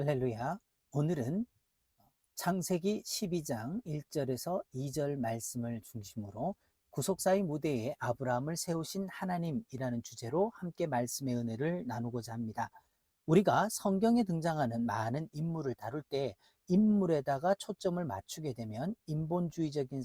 할렐루야. 오늘은 창세기 12장 1절에서 2절 말씀을 중심으로 구속사의 무대에 아브라함을 세우신 하나님이라는 주제로 함께 말씀의 은혜를 나누고자 합니다. 우리가 성경에 등장하는 많은 인물을 다룰 때 인물에다가 초점을 맞추게 되면 인본주의적인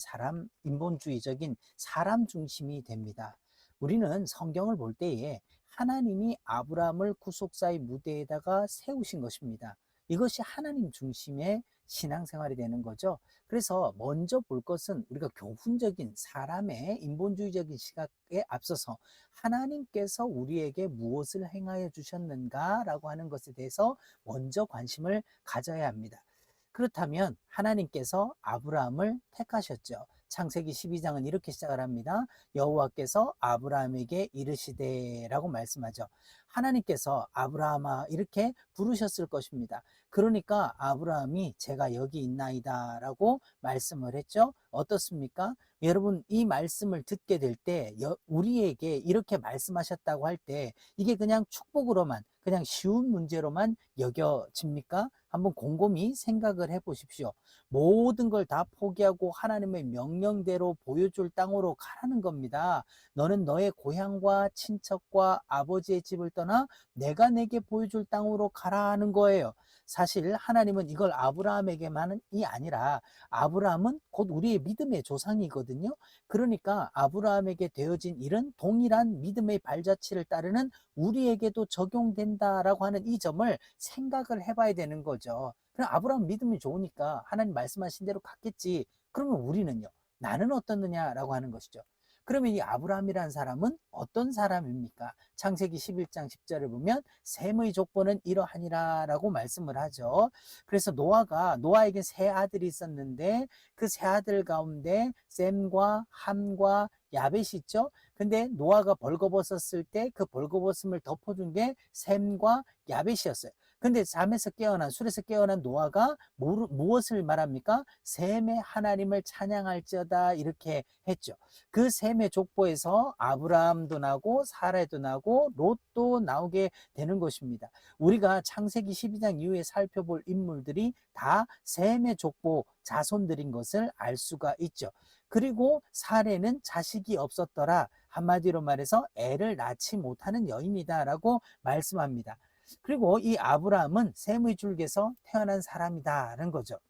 사람 중심이 됩니다. 우리는 성경을 볼 때에 하나님이 아브라함을 구속사의 무대에다가 세우신 것입니다. 이것이 하나님 중심의 신앙생활이 되는 거죠. 그래서 먼저 볼 것은 우리가 교훈적인 사람의 인본주의적인 시각에 앞서서 하나님께서 우리에게 무엇을 행하여 주셨는가라고 하는 것에 대해서 먼저 관심을 가져야 합니다. 그렇다면 하나님께서 아브라함을 택하셨죠. 창세기 12장은 이렇게 시작을 합니다. 여호와께서 아브라함에게 이르시되라고 말씀하죠. 하나님께서 아브라함아 이렇게 부르셨을 것입니다. 그러니까 아브라함이 제가 여기 있나이다 라고 말씀을 했죠. 어떻습니까? 여러분 이 말씀을 듣게 될 때 우리에게 이렇게 말씀하셨다고 할 때 이게 그냥 축복으로만 그냥 쉬운 문제로만 여겨집니까? 한번 곰곰이 생각을 해 보십시오. 모든 걸 다 포기하고 하나님의 명령대로 보여줄 땅으로 가라는 겁니다. 너는 너의 고향과 친척과 아버지의 집을 떠나 내가 내게 보여줄 땅으로 가라는 거예요. 사실 하나님은 이걸 아브라함에게만이 아니라 아브라함은 곧 우리의 믿음의 조상이거든요. 그러니까 아브라함에게 되어진 일은 동일한 믿음의 발자취를 따르는 우리에게도 적용된다라고 하는 이 점을 생각을 해봐야 되는 거죠. 그럼 아브라함 믿음이 좋으니까 하나님 말씀하신 대로 갔겠지. 그러면 우리는요? 나는 어떻느냐라고 하는 것이죠. 그러면 이 아브라함이라는 사람은 어떤 사람입니까? 창세기 11장 10절을 보면 셈의 족보는 이러하니라 라고 말씀을 하죠. 그래서 노아에게 세 아들이 있었는데 그 세 아들 가운데 셈과 함과 야벳이 있죠. 근데 노아가 벌거벗었을 때 그 벌거벗음을 덮어준 게 셈과 야벳이었어요. 근데 술에서 깨어난 노아가 무엇을 말합니까? 셈의 하나님을 찬양할지어다 이렇게 했죠. 그 셈의 족보에서 아브라함도 나고 사라도 나고 롯도 나오게 되는 것입니다. 우리가 창세기 12장 이후에 살펴볼 인물들이 다 셈의 족보 자손들인 것을 알 수가 있죠. 그리고 사례는 자식이 없었더라. 한마디로 말해서 애를 낳지 못하는 여인이다라고 말씀합니다. 그리고 이 아브라함은 셈의 줄기에서 태어난 사람이다라는 거죠.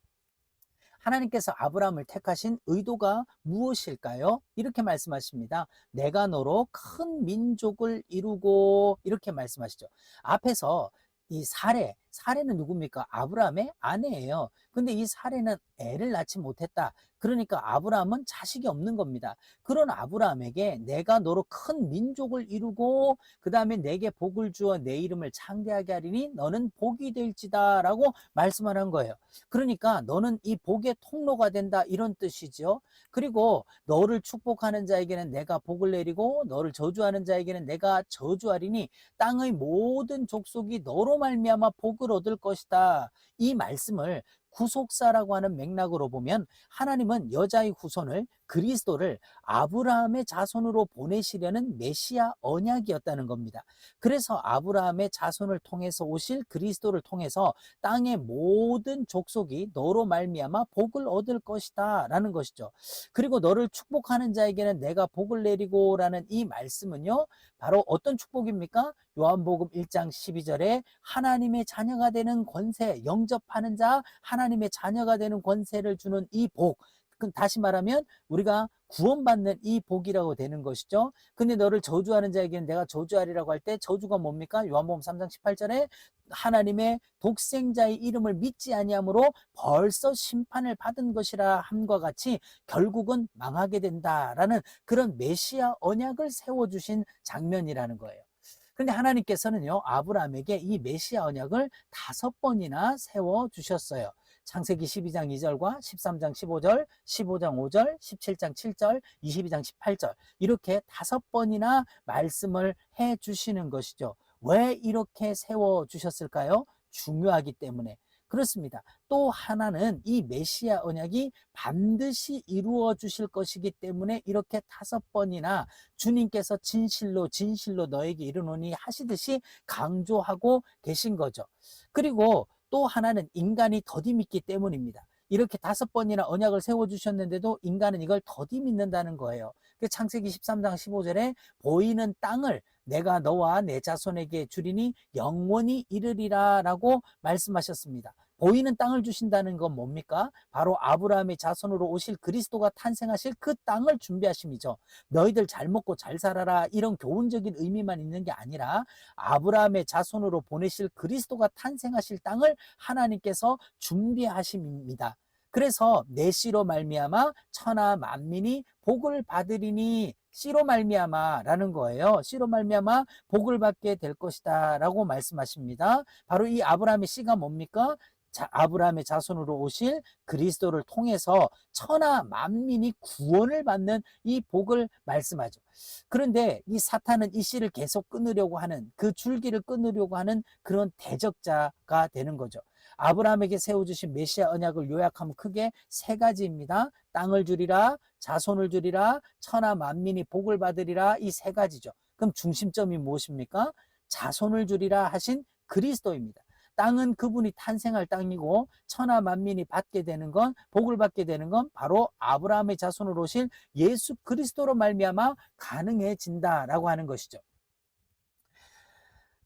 하나님께서 아브라함을 택하신 의도가 무엇일까요? 이렇게 말씀하십니다. 내가 너로 큰 민족을 이루고 이렇게 말씀하시죠. 앞에서 이 사례는 누굽니까? 아브라함의 아내예요. 근데 이 사례는 애를 낳지 못했다. 그러니까 아브라함은 자식이 없는 겁니다. 그런 아브라함에게 내가 너로 큰 민족을 이루고 그 다음에 내게 복을 주어 내 이름을 창대하게 하리니 너는 복이 될지다 라고 말씀을 한 거예요. 그러니까 너는 이 복의 통로가 된다 이런 뜻이죠. 그리고 너를 축복하는 자에게는 내가 복을 내리고 너를 저주하는 자에게는 내가 저주하리니 땅의 모든 족속이 너로 말미암아 복을 얻을 것이다. 이 말씀을 구속사라고 하는 맥락으로 보면 하나님은 여자의 후손을 그리스도를 아브라함의 자손으로 보내시려는 메시아 언약이었다는 겁니다. 그래서 아브라함의 자손을 통해서 오실 그리스도를 통해서 땅의 모든 족속이 너로 말미암아 복을 얻을 것이다 라는 것이죠. 그리고 너를 축복하는 자에게는 내가 복을 내리고 라는 이 말씀은요 바로 어떤 축복입니까? 요한복음 1장 12절에 하나님의 자녀가 되는 권세, 영접하는 자 하나님의 자녀가 되는 권세를 주는 이 복, 다시 말하면 우리가 구원받는 이 복이라고 되는 것이죠. 근데 너를 저주하는 자에게는 내가 저주하리라고 할 때 저주가 뭡니까? 요한복음 3장 18절에 하나님의 독생자의 이름을 믿지 아니함으로 벌써 심판을 받은 것이라 함과 같이 결국은 망하게 된다라는 그런 메시아 언약을 세워주신 장면이라는 거예요. 그런데 하나님께서는요 아브라함에게 이 메시아 언약을 5번이나 세워주셨어요. 창세기 12장 2절과 13장 15절, 15장 5절, 17장 7절, 22장 18절 이렇게 5번이나 말씀을 해주시는 것이죠. 왜 이렇게 세워주셨을까요? 중요하기 때문에. 그렇습니다. 또 하나는 이 메시아 언약이 반드시 이루어 주실 것이기 때문에 이렇게 5번이나 주님께서 진실로 진실로 너에게 이르노니 하시듯이 강조하고 계신 거죠. 그리고 또 하나는 인간이 더디 믿기 때문입니다. 이렇게 5번이나 언약을 세워주셨는데도 인간은 이걸 더디 믿는다는 거예요. 그 창세기 13장 15절에 보이는 땅을 내가 너와 내 자손에게 주리니 영원히 이르리라 라고 말씀하셨습니다. 보이는 땅을 주신다는 건 뭡니까? 바로 아브라함의 자손으로 오실 그리스도가 탄생하실 그 땅을 준비하심이죠. 너희들 잘 먹고 잘 살아라 이런 교훈적인 의미만 있는 게 아니라 아브라함의 자손으로 보내실 그리스도가 탄생하실 땅을 하나님께서 준비하심입니다. 그래서 내 씨로 말미암아 천하 만민이 복을 받으리니, 씨로 말미암아라는 거예요. 씨로 말미암아 복을 받게 될 것이다 라고 말씀하십니다. 바로 이 아브라함의 씨가 뭡니까? 아브라함의 자손으로 오실 그리스도를 통해서 천하 만민이 구원을 받는 이 복을 말씀하죠. 그런데 이 사탄은 이 씨를 계속 끊으려고 하는, 그 줄기를 끊으려고 하는 그런 대적자가 되는 거죠. 아브라함에게 세워주신 메시아 언약을 요약하면 크게 3가지입니다. 땅을 주리라, 자손을 주리라, 천하 만민이 복을 받으리라, 이 3가지죠. 그럼 중심점이 무엇입니까? 자손을 주리라 하신 그리스도입니다. 땅은 그분이 탄생할 땅이고 천하 만민이 받게 되는 건, 복을 받게 되는 건 바로 아브라함의 자손으로 오실 예수 그리스도로 말미암아 가능해진다라고 하는 것이죠.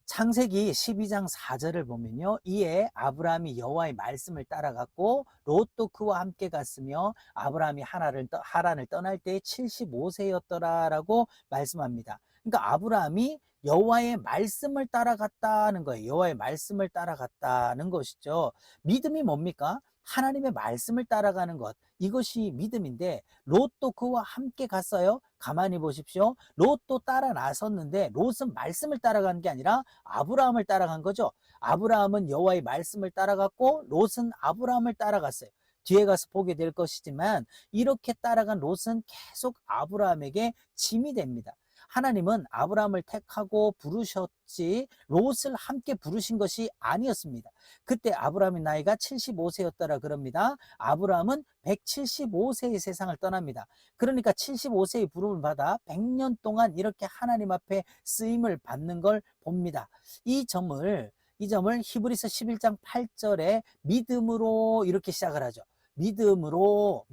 창세기 12장 4절을 보면요, 이에 아브라함이 여호와의 말씀을 따라갔고 롯도 그와 함께 갔으며 아브라함이 하란을 떠날 때 75세였더라라고 말씀합니다. 그러니까 아브라함이 여호와의 말씀을 따라갔다는 거예요. 여호와의 말씀을 따라갔다는 것이죠. 믿음이 뭡니까? 하나님의 말씀을 따라가는 것, 이것이 믿음인데, 롯도 그와 함께 갔어요. 가만히 보십시오. 롯도 따라 나섰는데 롯은 말씀을 따라가는 게 아니라 아브라함을 따라간 거죠. 아브라함은 여호와의 말씀을 따라갔고 롯은 아브라함을 따라갔어요. 뒤에 가서 보게 될 것이지만 이렇게 따라간 롯은 계속 아브라함에게 짐이 됩니다. 하나님은 아브라함을 택하고 부르셨지 롯을 함께 부르신 것이 아니었습니다. 그때 아브라함의 나이가 75세였더라 그럽니다. 아브라함은 175세의 세상을 떠납니다. 그러니까 75세의 부름을 받아 100년 동안 이렇게 하나님 앞에 쓰임을 받는 걸 봅니다. 이 점을 히브리서 11장 8절에 믿음으로 이렇게 시작을 하죠. 믿음으로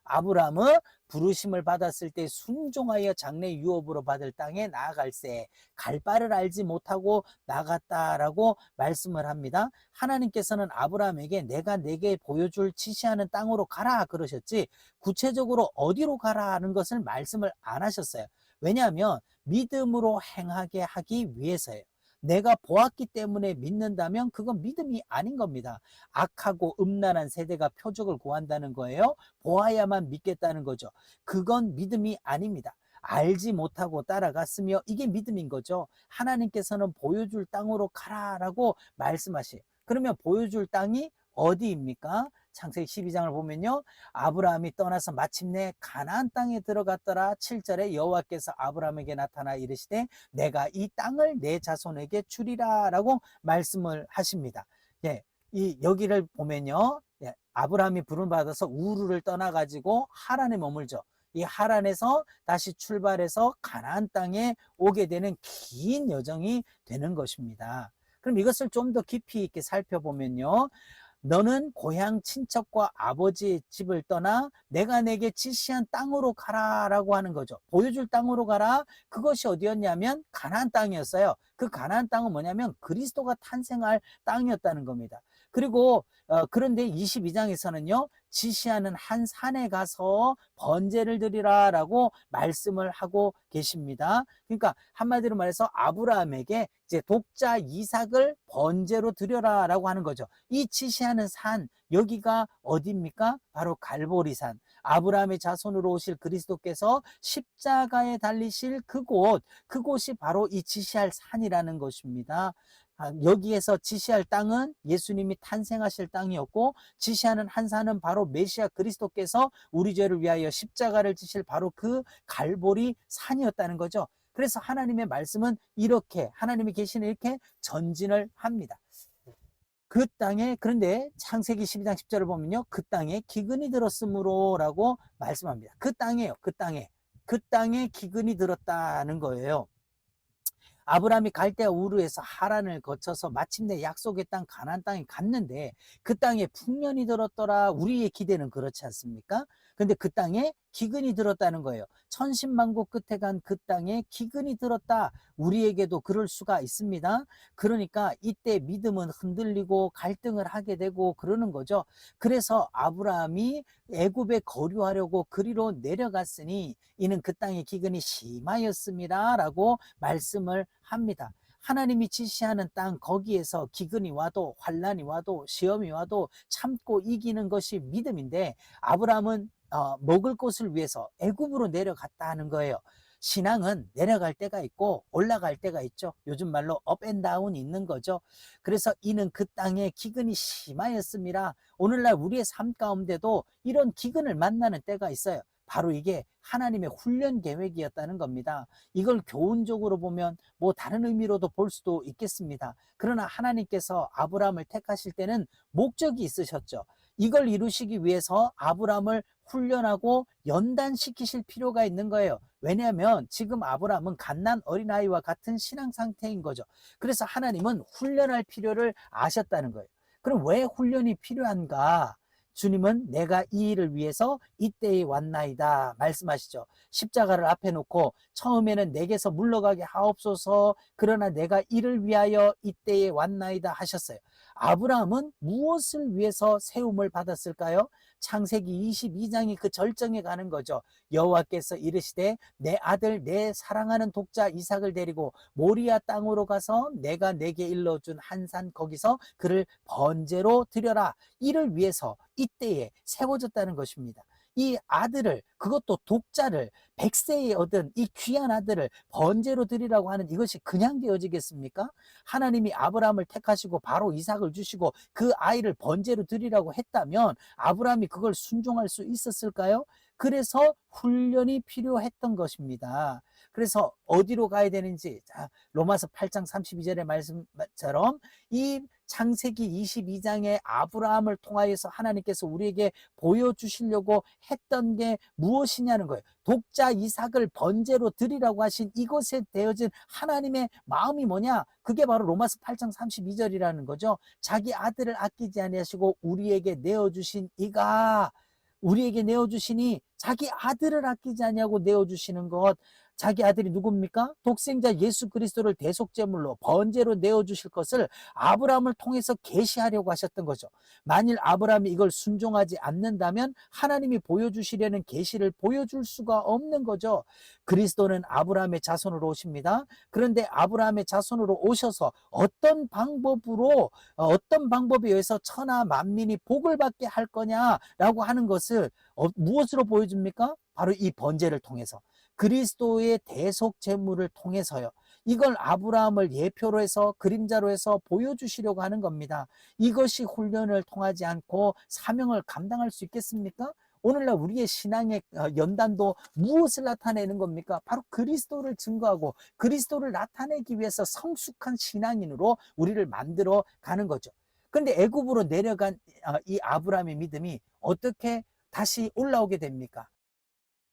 아브라함은 부르심을 받았을 때 순종하여 장래 유업으로 받을 땅에 나아갈새 갈 바를 알지 못하고 나갔다라고 말씀을 합니다. 하나님께서는 아브라함에게 내가 내게 보여줄 지시하는 땅으로 가라 그러셨지 구체적으로 어디로 가라 하는 것을 말씀을 안 하셨어요. 왜냐하면 믿음으로 행하게 하기 위해서예요. 내가 보았기 때문에 믿는다면 그건 믿음이 아닌 겁니다. 악하고 음란한 세대가 표적을 구한다는 거예요. 보아야만 믿겠다는 거죠. 그건 믿음이 아닙니다. 알지 못하고 따라갔으며 이게 믿음인 거죠. 하나님께서는 보여줄 땅으로 가라라고 말씀하시요. 그러면 보여줄 땅이 어디입니까? 창세기 12장을 보면요, 아브라함이 떠나서 마침내 가나안 땅에 들어갔더라. 7절에 여호와께서 아브라함에게 나타나 이르시되 내가 이 땅을 내 자손에게 주리라 라고 말씀을 하십니다. 예, 여기를 보면요, 예, 아브라함이 부름을 받아서 우르를 떠나가지고 하란에 머물죠. 이 하란에서 다시 출발해서 가나안 땅에 오게 되는 긴 여정이 되는 것입니다. 그럼 이것을 좀 더 깊이 있게 살펴보면요, 너는 고향 친척과 아버지의 집을 떠나 내가 내게 지시한 땅으로 가라 라고 하는 거죠. 보여줄 땅으로 가라. 그것이 어디였냐면 가나안 땅이었어요. 그 가나안 땅은 뭐냐면 그리스도가 탄생할 땅이었다는 겁니다. 그리고 그런데 22장에서는요 지시하는 한 산에 가서 번제를 드리라 라고 말씀을 하고 계십니다. 그러니까 한마디로 말해서 아브라함에게 이제 독자 이삭을 번제로 드려라 라고 하는 거죠. 이 지시하는 산, 여기가 어디입니까? 바로 갈보리산. 아브라함의 자손으로 오실 그리스도께서 십자가에 달리실 그곳이 바로 이 지시할 산이라는 것입니다. 여기에서 지시할 땅은 예수님이 탄생하실 땅이었고, 지시하는 한 산은 바로 메시아 그리스도께서 우리 죄를 위하여 십자가를 지실 바로 그 갈보리 산이었다는 거죠. 그래서 하나님의 말씀은 이렇게, 하나님이 계시는 이렇게 전진을 합니다. 그 땅에, 그런데 창세기 12장 10절을 보면요, 그 땅에 기근이 들었으므로 라고 말씀합니다. 그 땅에 기근이 들었다는 거예요. 아브라함이 갈대아 우르에서 하란을 거쳐서 마침내 약속의 땅 가나안 땅에 갔는데 그 땅에 풍년이 들었더라. 우리의 기대는 그렇지 않습니까? 근데 그 땅에 기근이 들었다는 거예요. 천신만고 끝에 간 그 땅에 기근이 들었다. 우리에게도 그럴 수가 있습니다. 그러니까 이때 믿음은 흔들리고 갈등을 하게 되고 그러는 거죠. 그래서 아브라함이 애굽에 거류하려고 그리로 내려갔으니 이는 그 땅의 기근이 심하였습니다. 라고 말씀을 합니다. 하나님이 지시하는 땅 거기에서 기근이 와도 환란이 와도 시험이 와도 참고 이기는 것이 믿음인데 아브라함은 먹을 것을 위해서 애굽으로 내려갔다 하는 거예요. 신앙은 내려갈 때가 있고 올라갈 때가 있죠. 요즘 말로 업앤다운이 있는 거죠. 그래서 이는 그 땅에 기근이 심하였습니다. 오늘날 우리의 삶 가운데도 이런 기근을 만나는 때가 있어요. 바로 이게 하나님의 훈련 계획이었다는 겁니다. 이걸 교훈적으로 보면 뭐 다른 의미로도 볼 수도 있겠습니다. 그러나 하나님께서 아브라함을 택하실 때는 목적이 있으셨죠. 이걸 이루시기 위해서 아브라함을 훈련하고 연단시키실 필요가 있는 거예요. 왜냐하면 지금 아브라함은 갓난 어린아이와 같은 신앙 상태인 거죠. 그래서 하나님은 훈련할 필요를 아셨다는 거예요. 그럼 왜 훈련이 필요한가? 주님은 내가 이 일을 위해서 이때에 왔나이다 말씀하시죠. 십자가를 앞에 놓고 처음에는 내게서 물러가게 하옵소서 그러나 내가 이를 위하여 이때에 왔나이다 하셨어요. 아브라함은 무엇을 위해서 세움을 받았을까요? 창세기 22장이 그 절정에 가는 거죠. 여호와께서 이르시되 내 아들 내 사랑하는 독자 이삭을 데리고 모리아 땅으로 가서 내가 내게 일러준 한 산 거기서 그를 번제로 드려라. 이를 위해서 이때에 세워졌다는 것입니다. 이 아들을 그것도 독자를 100세에 얻은 이 귀한 아들을 번제로 드리라고 하는 이것이 그냥 되어지겠습니까? 하나님이 아브라함을 택하시고 바로 이삭을 주시고 그 아이를 번제로 드리라고 했다면 아브라함이 그걸 순종할 수 있었을까요? 그래서 훈련이 필요했던 것입니다. 그래서 어디로 가야 되는지 로마서 8장 32절의 말씀처럼 이 창세기 22장의 아브라함을 통하여서 하나님께서 우리에게 보여주시려고 했던 게 무엇이냐는 거예요. 독자 이삭을 번제로 드리라고 하신 이것에 되어진 하나님의 마음이 뭐냐? 그게 바로 로마서 8장 32절이라는 거죠. 자기 아들을 아끼지 아니하시고 우리에게 내어주신 이가 우리에게 내어주시니 자기 아들을 아끼지 아니하고 내어주시는 것. 자기 아들이 누굽니까? 독생자 예수 그리스도를 대속제물로 번제로 내어주실 것을 아브라함을 통해서 계시하려고 하셨던 거죠. 만일 아브라함이 이걸 순종하지 않는다면 하나님이 보여주시려는 계시를 보여줄 수가 없는 거죠. 그리스도는 아브라함의 자손으로 오십니다. 그런데 아브라함의 자손으로 오셔서 어떤 방법에 의해서 천하 만민이 복을 받게 할 거냐라고 하는 것을 무엇으로 보여줍니까? 바로 이 번제를 통해서 그리스도의 대속 제물을 통해서요. 이걸 아브라함을 예표로 해서 그림자로 해서 보여주시려고 하는 겁니다. 이것이 훈련을 통하지 않고 사명을 감당할 수 있겠습니까? 오늘날 우리의 신앙의 연단도 무엇을 나타내는 겁니까? 바로 그리스도를 증거하고 그리스도를 나타내기 위해서 성숙한 신앙인으로 우리를 만들어 가는 거죠. 그런데 애굽으로 내려간 이 아브라함의 믿음이 어떻게 다시 올라오게 됩니까?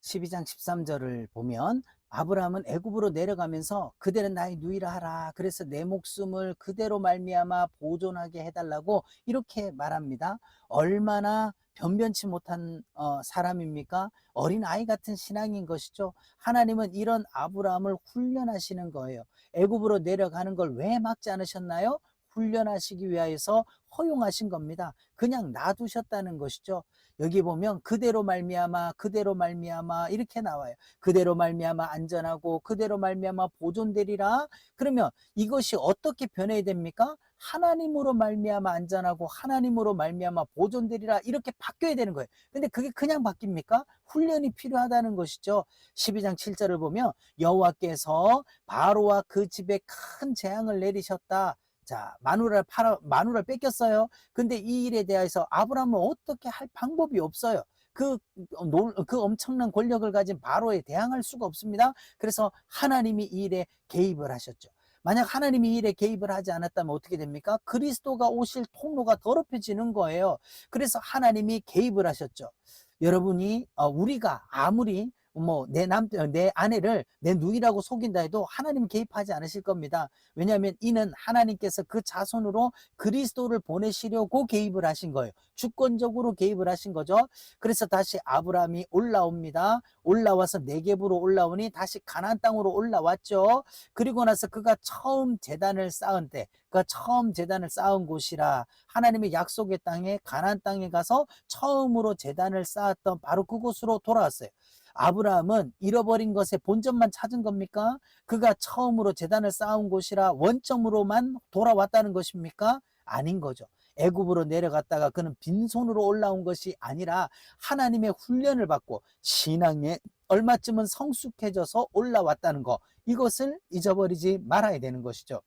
12장 13절을 보면 아브라함은 애굽으로 내려가면서 그대는 나의 누이라 하라. 그래서 내 목숨을 그대로 말미암아 보존하게 해달라고 이렇게 말합니다. 얼마나 변변치 못한 사람입니까? 어린아이 같은 신앙인 것이죠. 하나님은 이런 아브라함을 훈련하시는 거예요. 애굽으로 내려가는 걸 왜 막지 않으셨나요? 훈련하시기 위하여서 허용하신 겁니다. 그냥 놔두셨다는 것이죠. 여기 보면 그대로 말미암아 이렇게 나와요. 그대로 말미암아 안전하고 그대로 말미암아 보존되리라. 그러면 이것이 어떻게 변해야 됩니까? 하나님으로 말미암아 안전하고 하나님으로 말미암아 보존되리라 이렇게 바뀌어야 되는 거예요. 근데 그게 그냥 바뀝니까? 훈련이 필요하다는 것이죠. 12장 7절을 보면 여호와께서 바로와 그 집에 큰 재앙을 내리셨다. 자, 마누라를 뺏겼어요. 근데 이 일에 대해서 아브라함은 어떻게 할 방법이 없어요. 그 엄청난 권력을 가진 바로에 대항할 수가 없습니다. 그래서 하나님이 이 일에 개입을 하셨죠. 만약 하나님이 이 일에 개입을 하지 않았다면 어떻게 됩니까? 그리스도가 오실 통로가 더럽혀지는 거예요. 그래서 하나님이 개입을 하셨죠. 여러분이 우리가 아무리 뭐 내 남편, 내 아내를 내 누이라고 속인다 해도 하나님은 개입하지 않으실 겁니다. 왜냐하면 이는 하나님께서 그 자손으로 그리스도를 보내시려고 개입을 하신 거예요. 주권적으로 개입을 하신 거죠. 그래서 다시 아브라함이 올라옵니다. 올라와서 네겝으로 올라오니 다시 가나안 땅으로 올라왔죠. 그리고 나서 그가 처음 제단을 쌓은 때, 그가 처음 제단을 쌓은 곳이라 하나님의 약속의 땅에, 가나안 땅에 가서 처음으로 제단을 쌓았던 바로 그곳으로 돌아왔어요. 아브라함은 잃어버린 것의 본점만 찾은 겁니까? 그가 처음으로 제단을 쌓은 곳이라 원점으로만 돌아왔다는 것입니까? 아닌 거죠. 애굽으로 내려갔다가 그는 빈손으로 올라온 것이 아니라 하나님의 훈련을 받고 신앙에 얼마쯤은 성숙해져서 올라왔다는 거, 이것을 잊어버리지 말아야 되는 것이죠.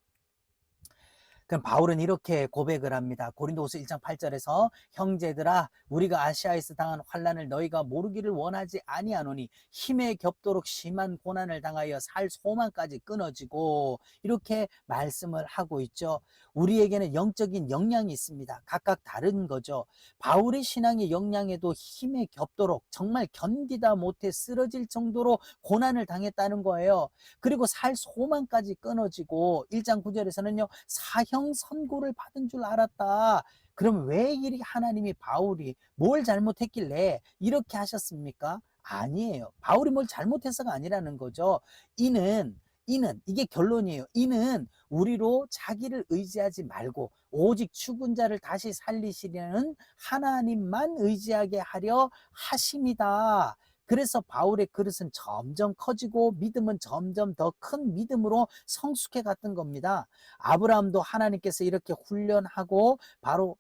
그럼 바울은 이렇게 고백을 합니다. 고린도후서 1장 8절에서 형제들아 우리가 아시아에서 당한 환난을 너희가 모르기를 원하지 아니하노니 힘에 겹도록 심한 고난을 당하여 살 소망까지 끊어지고, 이렇게 말씀을 하고 있죠. 우리에게는 영적인 역량이 있습니다. 각각 다른 거죠. 바울의 신앙의 역량에도 힘에 겹도록 정말 견디다 못해 쓰러질 정도로 고난을 당했다는 거예요. 그리고 살 소망까지 끊어지고 1장 9절에서는요 사형 선고를 받은 줄 알았다. 그럼 왜 이리 하나님이 바울이 뭘 잘못했길래 이렇게 하셨습니까? 아니에요. 바울이 뭘 잘못해서가 아니라는 거죠. 이는 이게 결론이에요. 이는 우리로 자기를 의지하지 말고 오직 죽은 자를 다시 살리시려는 하나님만 의지하게 하려 하심이다. 그래서 바울의 그릇은 점점 커지고 믿음은 점점 더 큰 믿음으로 성숙해 갔던 겁니다. 아브라함도 하나님께서 이렇게 훈련하고 바로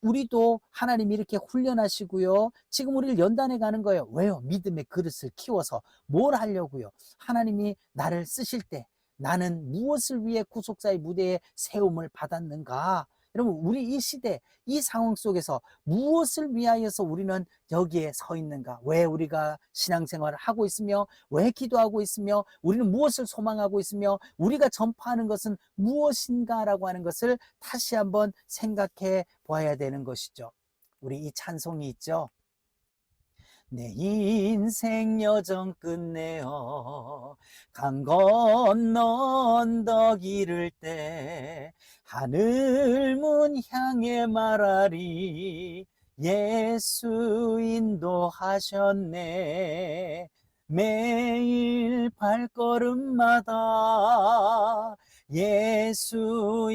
우리도 하나님이 이렇게 훈련하시고요. 지금 우리를 연단해 가는 거예요. 왜요? 믿음의 그릇을 키워서 뭘 하려고요? 하나님이 나를 쓰실 때 나는 무엇을 위해 구속사의 무대에 세움을 받았는가? 여러분, 우리 이 시대, 이 상황 속에서 무엇을 위하여서 우리는 여기에 서 있는가? 왜 우리가 신앙생활을 하고 있으며, 왜 기도하고 있으며, 우리는 무엇을 소망하고 있으며, 우리가 전파하는 것은 무엇인가라고 하는 것을 다시 한번 생각해 보아야 되는 것이죠. 우리 이 찬송이 있죠. 내 인생 여정 끝내어 강 건너 언덕 이를 때 하늘 문 향해 말하리 예수 인도하셨네. 매일 발걸음마다 예수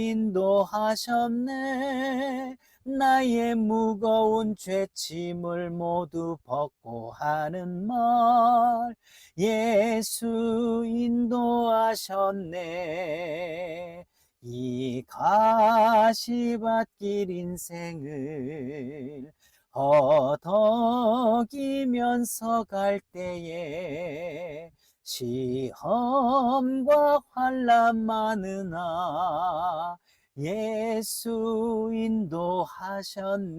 인도하셨네. 나의 무거운 죄짐을 모두 벗고 하는 말 예수 인도하셨네. 이 가시밭길 인생을 허덕이면서 갈 때에 시험과 환난 많으나 예수 인도하셨네.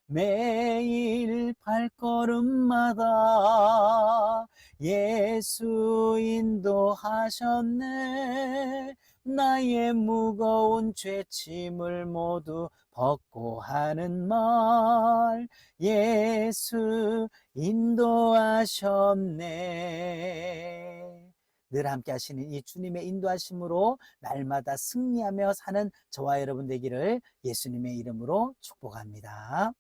매일 발걸음마다 예수 인도하셨네. 나의 무거운 죄짐을 모두 벗고 하는 말 예수 인도하셨네. 늘 함께 하시는 이 주님의 인도하심으로 날마다 승리하며 사는 저와 여러분 되기를 예수님의 이름으로 축복합니다.